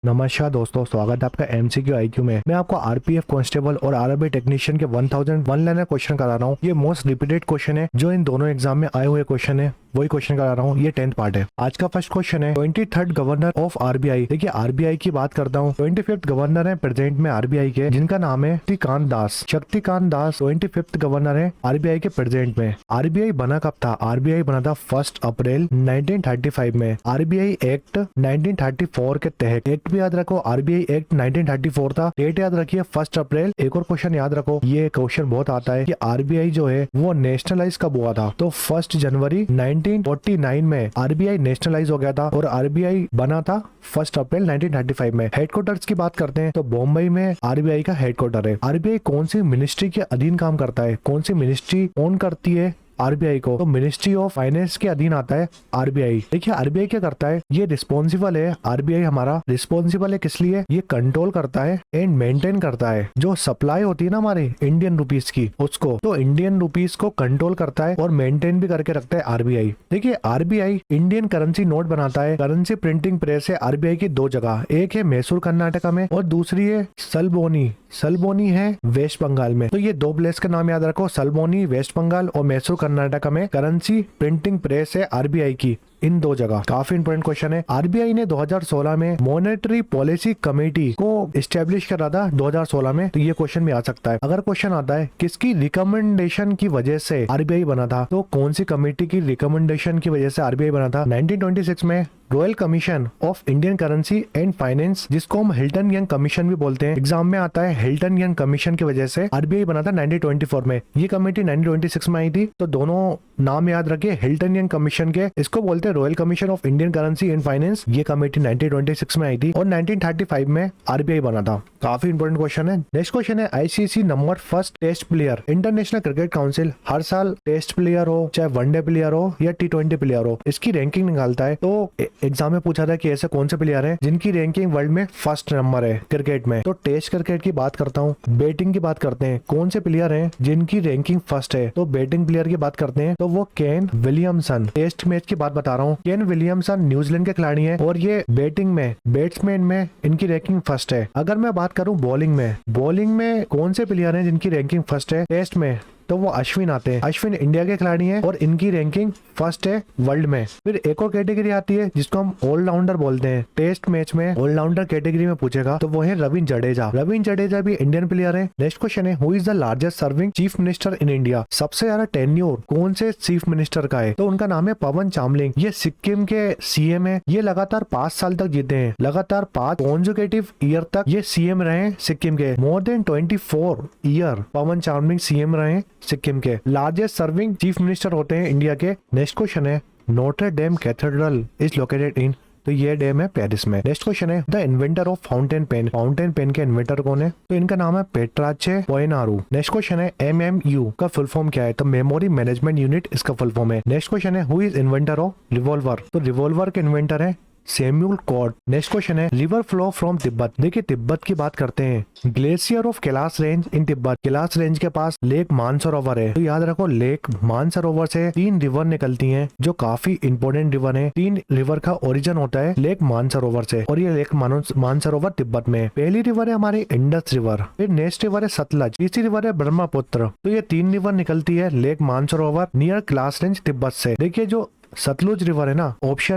नमस्कार दोस्तों, स्वागत है आपका एमसीक्यू आईक्यू में। मैं आपको आरपीएफ कांस्टेबल और आरआरबी टेक्नीशियन के 1001 लाइनर क्वेश्चन करा रहा हूँ। ये मोस्ट रिपीटेड क्वेश्चन है जो इन दोनों एग्जाम में आए हुए क्वेश्चन है, वही क्वेश्चन करा रहा हूँ। ये 10th पार्ट है। आज का फर्स्ट क्वेश्चन है 23rd गवर्नर ऑफ आरबीआई। देखिए आरबीआई की बात करता हूँ। 25th गवर्नर है प्रेजेंट में आरबीआई के, जिनका नाम है शक्तिकांत दास। शक्तिकांत दास 25th गवर्नर है आरबीआई के प्रेजेंट में। आरबीआई बना कब था? आरबीआई बना था 1 अप्रैल 1935 में। आरबीआई एक्ट 1934 के तहत। एक्ट भी याद रखो, आरबीआई एक्ट 1934 था। डेट याद रखिए 1 अप्रैल। एक और क्वेश्चन याद रखो, ये क्वेश्चन बहुत आता है कि आरबीआई जो है वो नेशनलाइज कब हुआ था? तो 1 जनवरी 1949 में आरबीआई नेशनलाइज हो गया था और आरबीआई बना था 1 अप्रैल 1935 में। हेडक्वार्टर्स की बात करते हैं तो बॉम्बई में आरबीआई का हेडक्वार्टर है। आरबीआई कौन सी मिनिस्ट्री के अधीन काम करता है? कौन सी मिनिस्ट्री ओन करती है आरबीआई को? तो मिनिस्ट्री ऑफ फाइनेंस के अधीन आता है आरबीआई। देखिए आरबीआई क्या करता है, ये रिस्पॉन्सिबल है। आरबीआई हमारा रिस्पॉन्सिबल है किस लिए? ये कंट्रोल करता है एंड मेंटेन करता है जो सप्लाई होती है ना हमारी इंडियन रुपीस की, उसको। तो इंडियन रुपीस को कंट्रोल करता है और मेंटेन भी करके रखता है आरबीआई। देखिए आरबीआई इंडियन करेंसी नोट बनाता है। करेंसी प्रिंटिंग प्रेस है आरबीआई की 2 जगह, एक है मैसूर कर्नाटका में और दूसरी है सलबोनी। सलबोनी है वेस्ट बंगाल में। तो ये 2 प्लेस का नाम याद रखो, सलबोनी वेस्ट बंगाल और मैसूर कर्नाटका में करेंसी प्रिंटिंग प्रेस है आरबीआई की, इन 2 जगह। काफी इंपोर्टेंट क्वेश्चन है। आरबीआई ने 2016 में मॉनेटरी पॉलिसी कमेटी को इस्टेब्लिश करा था 2016 में। तो ये क्वेश्चन भी आ सकता है। अगर क्वेश्चन आता है किसकी रिकमेंडेशन की वजह से आरबीआई बना था, तो कौन सी कमेटी की रिकमेंडेशन की वजह से आरबीआई बना था? 1926 में royal commission of Indian currency and finance, जिसको हम हिल्टन यंग कमीशन भी बोलते हैं, एग्जाम में आता है। हिल्टन यंग कमीशन की वजह से आरबीआई बना था 1924 में। ये कमेटी 1926 में आई थी। तो दोनों नाम याद रखिए हिल्टन यंग कमीशन के। इसको बोलते हैं royal commission of Indian currency and finance. ये कमेटी 1926 में आई थी और 1935 में आरबीआई बना था। काफी इंपोर्टेंट क्वेश्चन है। नेक्स्ट क्वेश्चन है ICC number first test player. International cricket council हर साल टेस्ट प्लेयर हो, चाहे वनडे प्लेयर हो या T20 प्लेयर हो, इसकी रैंकिंग निकालता है। तो एग्जाम में पूछा था कि ऐसे कौन से प्लेयर हैं जिनकी रैंकिंग वर्ल्ड में फर्स्ट नंबर है क्रिकेट में। तो टेस्ट क्रिकेट की बात करता हूँ। बैटिंग की बात करते हैं, कौन से प्लेयर हैं जिनकी रैंकिंग फर्स्ट है? तो बैटिंग प्लेयर की बात करते हैं तो वो केन विलियमसन। टेस्ट मैच की बात बता रहा हूँ। केन विलियमसन न्यूजीलैंड के खिलाड़ी है और ये बैटिंग में, बैट्समैन में इनकी रैंकिंग फर्स्ट है। अगर मैं बात करूँ बॉलिंग में कौन से प्लेयर हैं जिनकी रैंकिंग फर्स्ट है टेस्ट में? तो वो अश्विन आते हैं। अश्विन इंडिया के खिलाड़ी हैं और इनकी रैंकिंग फर्स्ट है वर्ल्ड में। फिर एक और कैटेगरी आती है जिसको हम ऑलराउंडर बोलते हैं। टेस्ट मैच में ऑलराउंडर कैटेगरी में पूछेगा तो वो है रविंद्र जडेजा। रविंद्र जडेजा भी इंडियन प्लेयर है। नेक्स्ट क्वेश्चन है who is the largest serving chief minister in India. सबसे ज्यादा टेन्योर कौन से चीफ मिनिस्टर का है? तो उनका नाम है पवन चामलिंग। ये सिक्किम के सीएम है। ये लगातार 5 साल तक जीते हैं। लगातार 5 कॉन्जुकेटिव ईयर तक ये सीएम रहे सिक्किम के। मोर देन 24 ईयर पवन चामलिंग सीएम रहे सिक्किम के। लार्जेस्ट सर्विंग चीफ मिनिस्टर होते हैं इंडिया के। नेक्स्ट क्वेश्चन है Notre Dame cathedral is located in. तो ये डैम है पेरिस में। नेक्स्ट क्वेश्चन है the inventor of fountain pen. Fountain pen के इन्वेंटर कौन है? तो इनका नाम है पेट्राचे पोएनारू। नेक्स्ट क्वेश्चन है एमएमयू का फुल फॉर्म क्या है? तो मेमोरी मैनेजमेंट यूनिट इसका फुल फॉर्म है। नेक्स्ट क्वेश्चन है who is inventor of revolver. तो रिवॉल्वर के इन्वेंटर है सैम्यूल कॉर्ड। नेक्स्ट क्वेश्चन है रिवर फ्लो फ्रॉम तिब्बत। देखिए तिब्बत की बात करते हैं। Glacier of Kailash range in Tibet. Kailash range के पास लेक मानसरोवर है। तो याद रखो लेक मानसरोवर से 3 रिवर निकलती हैं जो काफी इंपोर्टेंट रिवर है। 3 रिवर का ओरिजिन होता है लेक मानसरोवर से और ये लेक मानसरोवर तिब्बत में। पहली रिवर है हमारी इंडस रिवर। फिर नेक्स्ट रिवर है सतलज। तीसरी रिवर है ब्रह्मपुत्र। तो ये 3 रिवर निकलती है lake Mansarovar near Kailash range Tibet से। देखिए जो सतलुज रिवर है ना,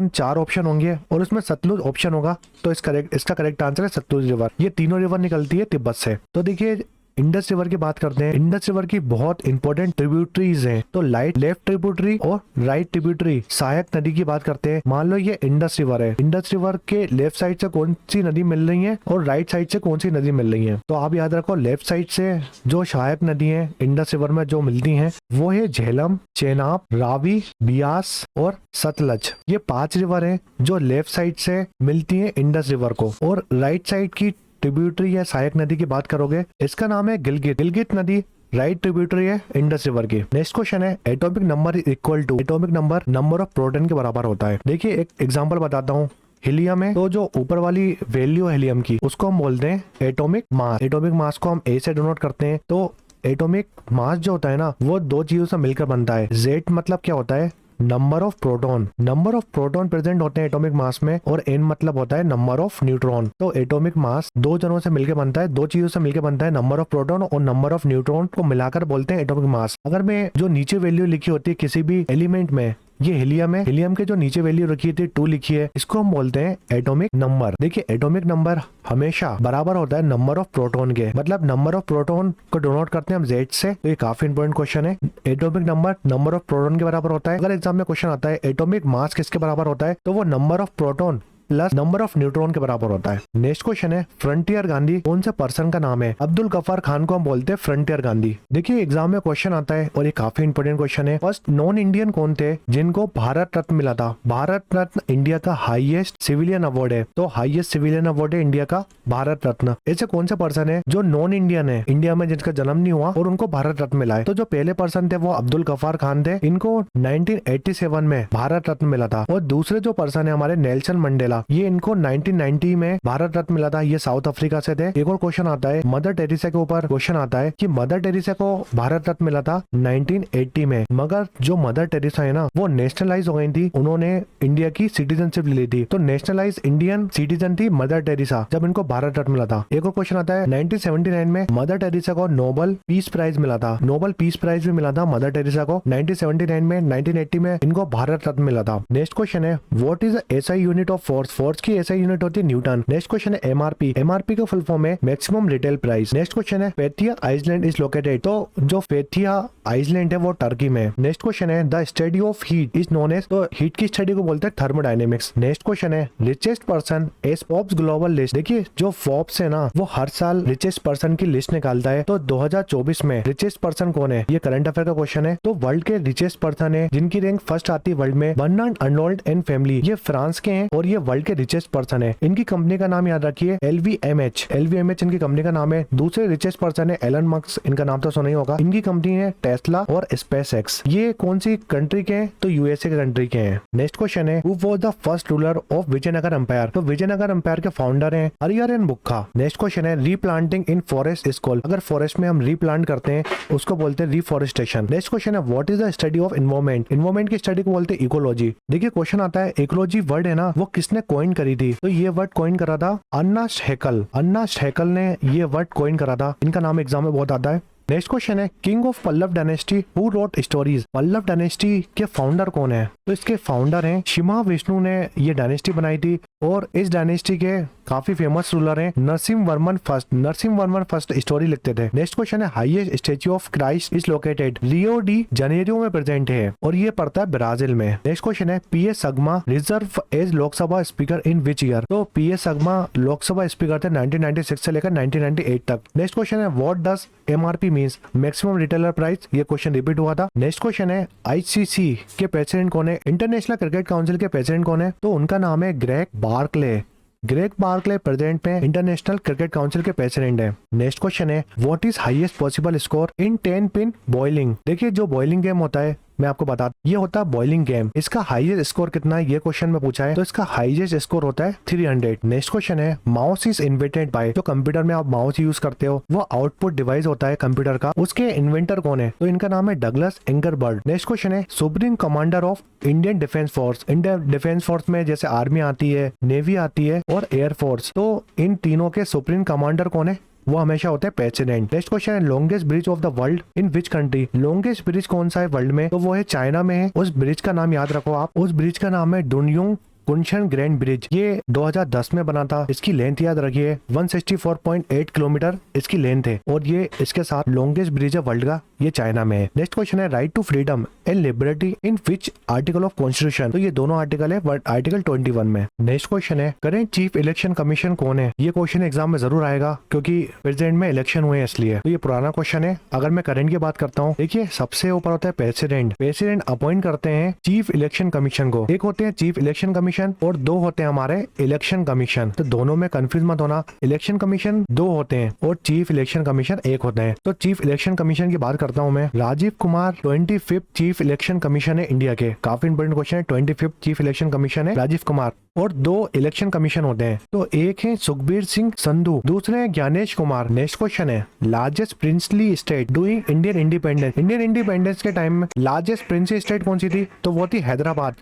4 ऑप्शन होंगे और उसमें सतलुज ऑप्शन होगा। तो इसका करेक्ट आंसर है सतलुज रिवर। ये तीनों रिवर निकलती है तिब्बत से। तो देखिए इंडस रिवर की बात करते हैं। इंडस रिवर की बहुत इंपॉर्टेंट ट्रिब्यूटरीज हैं। तो लेफ्ट ट्रिब्यूटरी और राइट ट्रिब्यूटरी। सहायक नदी की बात करते हैं। मान लो ये इंडस रिवर है। इंडस रिवर के लेफ्ट साइड से कौन सी नदी मिल रही है और राइट साइड से कौन सी नदी मिल रही है? तो आप याद रखो लेफ्ट साइड से जो सहायक नदी है इंडस रिवर में जो मिलती है वो है झेलम, चेनाब, रावी, बियास और सतलज। ये 5 रिवर है जो लेफ्ट साइड से मिलती है इंडस रिवर को। और राइट साइड की ट्रिब्यूटरी या सहायक नदी की बात करोगे इसका नाम है गिलगित। गिलगित नदी राइट ट्रिब्यूटरी है इंडस रिवर की। नेक्स्ट क्वेश्चन है atomic number is equal to. Atomic number number of proton के बराबर होता है। देखिए एक एग्जांपल बताता हूँ। हीलियम है तो जो ऊपर वाली वैल्यू है हीलियम की उसको हम बोलते हैं एटॉमिक मास। एटॉमिक मास को हम ए से डिनोट करते हैं। तो एटॉमिक मास जो होता है ना वो 2 चीजों से मिलकर बनता है। जेड मतलब क्या होता है? Number of proton. Number of proton present होते हैं एटॉमिक मास में, और n मतलब होता है नंबर ऑफ न्यूट्रॉन। तो एटॉमिक मास दो जनों से मिलकर बनता है, दो चीजों से मिलकर बनता है, नंबर ऑफ प्रोटॉन और नंबर ऑफ न्यूट्रॉन को मिलाकर बोलते हैं एटॉमिक मास। अगर मैं जो नीचे वैल्यू लिखी होती है किसी भी एलिमेंट में, ये हीलियम है, हीलियम के जो नीचे वैल्यू रखी थी 2 लिखी है, इसको हम बोलते हैं एटॉमिक नंबर। देखिए एटॉमिक नंबर हमेशा बराबर होता है नंबर ऑफ प्रोटॉन के, मतलब नंबर ऑफ प्रोटॉन को डिनोट करते हैं हम Z से। तो ये काफी इंपॉर्टेंट क्वेश्चन है। Atomic number number of proton के बराबर होता है। अगर एग्जाम में क्वेश्चन आता है एटॉमिक मास किसके बराबर होता है, तो वो number of proton plus number of neutron के बराबर होता है। नेक्स्ट क्वेश्चन है, फ्रंटियर गांधी कौन से पर्सन का नाम है? अब्दुल गफ्फार खान को हम बोलते हैं फ्रंटियर गांधी। देखिए एग्जाम में क्वेश्चन आता है और ये काफी इंपोर्टेंट क्वेश्चन है। फर्स्ट नॉन इंडियन कौन थे जिनको भारत रत्न मिला था? भारत रत्न इंडिया का हाईएस्ट सिविलियन अवार्ड है, तो हाईएस्ट सिविलियन अवार्ड है इंडिया का भारत रत्न। ऐसे कौन से पर्सन है जो नॉन इंडियन है, इंडिया में जिनका जन्म नहीं हुआ और उनको भारत रत्न मिला है? तो जो पहले पर्सन थे वो अब्दुल गफ्फार खान थे, इनको 1987 में भारत रत्न मिला था। और दूसरे जो पर्सन है हमारे नेल्सन मंडेला, ये इनको 1990 में भारत रत्न मिला था, ये साउथ अफ्रीका से थे। एक और क्वेश्चन आता है मदर टेरेसा के ऊपर क्वेश्चन आता है कि मदर टेरेसा को भारत रत्न मिला था 1980 में, मगर जो मदर टेरेसा है ना वो नेशनलाइज हो गई थी, उन्होंने इंडिया की सिटीजनशिप ली थी, तो नेशनलाइज इंडियन सिटीजन थी मदर टेरेसा जब इनको भारत रत्न मिला था। एक और क्वेश्चन आता है 1979 में मदर टेरेसा को नोबेल पीस प्राइज मिला था, नोबेल पीस प्राइज भी मिला था मदर टेरेसा को 1979 में। 1980 में इनको भारत रत्न मिला था। नेक्स्ट क्वेश्चन है what is the SI unit of force? Force की एसआई यूनिट होती है न्यूटन। नेक्स्ट क्वेश्चन है एमआरपी, एमआरपी का फुल फॉर्म है maximum retail price. Next question है फेथिया आइसलैंड इज लोकेटेड, तो जो फेथिया आइसलैंड है वो टर्की में। नेक्स्ट क्वेश्चन है the study of heat is known as, तो हीट की स्टडी को बोलते हैं थर्मोडायनेमिक्स। नेक्स्ट क्वेश्चन है richest person as Forbes global list. देखिए जो फोर्ब्स है ना वो हर साल रिचेस्ट पर्सन की लिस्ट निकालता है, तो 2024 में रिचेस्ट पर्सन कौन है, ये करंट अफेयर का क्वेश्चन है। तो वर्ल्ड के रिचेस्ट पर्सन है जिनकी रैंक फर्स्ट आती है वर्ल्ड में, बर्नार्ड अर्नोल्ड एंड फैमिली, ये फ्रांस के हैं और ये वर्ल्ड के रिचेस्ट पर्सन है। इनकी कंपनी का नाम याद रखिए LVMH, LVMH इनकी कंपनी का नाम है। दूसरे रिचेस्ट पर्सन है एलन मस्क, इनका नाम तो सुना ही होगा, इनकी कंपनी है टेस्ला और SpaceX। ये कौन सी कंट्री के हैं, तो USA के कंट्री के हैं। नेक्स्ट क्वेश्चन है who was the first ruler of Vijayanagar empire, तो विजयनगर एम्पायर के फाउंडर हैं हरिहरन बुक्का। नेक्स्ट क्वेश्चन है रीप्लांटिंग इन फॉरेस्ट इज कॉल्ड, अगर फॉरेस्ट में हम रीप्लांट करते हैं उसको बोलते हैं रिफॉरेस्टेशन। नेक्स्ट क्वेश्चन है what is the study of environment, environment की स्टडी को बोलते हैं इकोलॉजी। देखिए क्वेश्चन आता है इकोलॉजी वर्ड है ना वो किसने कॉइन करी थी, तो ये वर्ड कॉइन करा था अर्नेस्ट हैकेल, अर्नेस्ट हैकेल ने ये वर्ड कॉइन करा था, इनका नाम एग्जाम में बहुत आता है। नेक्स्ट क्वेश्चन है king of Pallava dynasty who wrote stories, Pallava dynasty के फाउंडर कौन है, तो इसके फाउंडर हैं शिमा विष्णु ने ये डायनेस्टी बनाई थी, और इस डायनेस्टी के काफी फेमस रूलर हैं Narasimha Varman first, Narasimha Varman first story लिखते थे। नेक्स्ट क्वेश्चन है highest statue of Christ is located, Rio de Janeiro में प्रेजेंट है और ये पड़ता है ब्राजील में। नेक्स्ट क्वेश्चन है PS सगमा reserve as Lok Sabha speaker in which year, तो PS सगमा लोकसभा स्पीकर थे 1996 से लेकर 1998 तक। नेक्स्ट क्वेश्चन है what does MRP means, maximum retailer price, ये क्वेश्चन रिपीट हुआ था। नेक्स्ट क्वेश्चन है ICC के प्रेसिडेंट कौन है, इंटरनेशनल क्रिकेट काउंसिल के प्रेसिडेंट कौन है, तो उनका नाम है Greg Barclay. Greg Barclay president में इंटरनेशनल क्रिकेट काउंसिल के प्रेसिडेंट है। नेक्स्ट क्वेश्चन है what is highest possible score in 10 pin boiling. देखिए जो बॉइलिंग गेम होता है मैं आपको बता, ये होता है बॉइलिंग गेम, इसका हाईएस्ट स्कोर कितना है ये क्वेश्चन में पूछा है, तो इसका हाईएस्ट स्कोर होता है 300। नेक्स्ट क्वेश्चन है माउस इज इन्वेंटेड बाय, जो कंप्यूटर में आप माउस यूज करते हो वो आउटपुट डिवाइस होता है कंप्यूटर का, उसके इन्वेंटर कौन है, तो इनका नाम है डगलस एंगरबर्ट। नेक्स्ट क्वेश्चन है supreme commander of Indian defence force, Indian defence force में जैसे आर्मी आती है, नेवी आती है और एयर फोर्स, तो इन तीनों के सुप्रीम कमांडर कौन है, वो हमेशा होते हैं प्रेसिडेंट। नेक्स्ट क्वेश्चन है longest bridge of the world in which country, longest bridge कौन सा है वर्ल्ड में, तो वो है चाइना में है। उस ब्रिज का नाम याद रखो आप, उस ब्रिज का नाम है डुनयुंग कुनशन ग्रैंड ब्रिज, ये 2010 में बना था। इसकी लेंथ याद रखिए 164.8 किलोमीटर इसकी लेंथ है और ये इसके साथ लॉन्गेस्ट ब्रिज है वर्ल्ड का, ये चाइना में है। नेक्स्ट क्वेश्चन है right to freedom and liberty in which article of constitution, तो ये दोनों आर्टिकल है आर्टिकल 21 में। नेक्स्ट क्वेश्चन है करेंट चीफ इलेक्शन कमीशन कौन है, ये क्वेश्चन एग्जाम में जरूर आएगा क्योंकि प्रेजेंट में इलेक्शन हुए इसलिए, तो ये पुराना क्वेश्चन है। अगर मैं करंट की बात करता हूँ, देखिए सबसे ऊपर होता है प्रेसिडेंट, प्रेसिडेंट अपॉइंट करते हैं चीफ इलेक्शन कमीशन को, एक होते हैं चीफ इलेक्शन कमीशन कमीशन और 2 होते हैं हमारे इलेक्शन कमीशन। तो दोनों में कंफ्यूज मत होना, इलेक्शन कमीशन 2 होते हैं और चीफ इलेक्शन कमीशन 1 होते हैं। तो चीफ इलेक्शन कमीशन की बात करता हूँ मैं। Rajiv Kumar 25th chief election commission है इंडिया के। काफी इंपोर्टेंट क्वेश्चन है। 25th चीफ इलेक्शन कमीशन है राजीव कुमार और 2 इलेक्शन कमीशन होते हैं। तो एक है सुखबीर सिंह संधू, दूसरे है ज्ञानेश कुमार। नेक्स्ट क्वेश्चन है largest princely state doing Indian independence. Indian independence के टाइम में लार्जेस्ट प्रिंसली स्टेट कौन सी थी? तो वो थी हैदराबाद।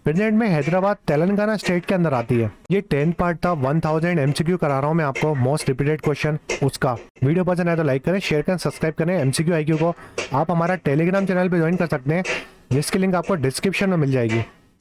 प्रेजेंट में हैदराबाद तेलंगाना स्टेट के अंदर आती है। ये 10 पार्ट था, 1000 MCQ करा रहा हूँ मैं आपको, मोस्ट रिपीटेड क्वेश्चन उसका। वीडियो पसंद आए तो लाइक करें, शेयर करें, सब्सक्राइब करें। MCQ IQ को आप हमारा टेलीग्राम चैनल पे ज्वाइन कर सकते हैं, जिसकी लिंक आपको डिस्क्रिप्शन में मिल जाएगी।